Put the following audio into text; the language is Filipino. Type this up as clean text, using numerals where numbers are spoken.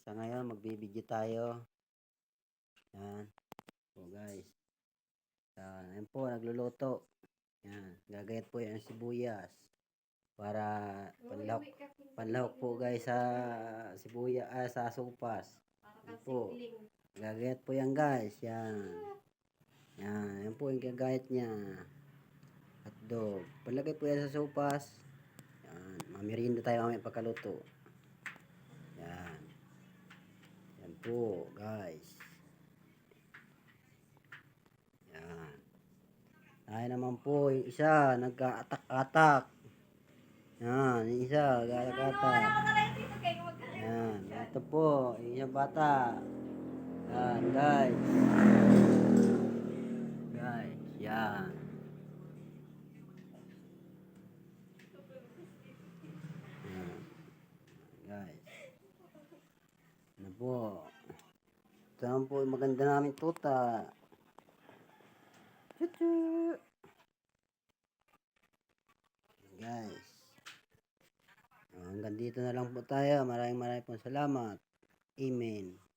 Sa ngayon, magbibideo tayo. Yan. Po guys. Yan po, nagluluto. Yan. Gagayat po yan sibuyas. Para panlahok po guys sa sibuyas, sa supas. Yan po. Gagayat po yan guys. Yan. Yan po yung gagayat niya. Hotdog. Palagay po yan sa supas. Yan. Mamirienda tayo mamaya pagkaluto. Yan. Yan po guys. Yan. Ay naman po yung isa nagka-atak-atak. Yan, yung isa nagka-atak. Yan, ito po, yung isang bata. Yan, guys. Guys, yan. Yan. Guys. Ano po? Ito naman po yung maganda namin tuta. Chuchu! Guys. Hanggang dito na lang po tayo. Maraming pong salamat. Amen.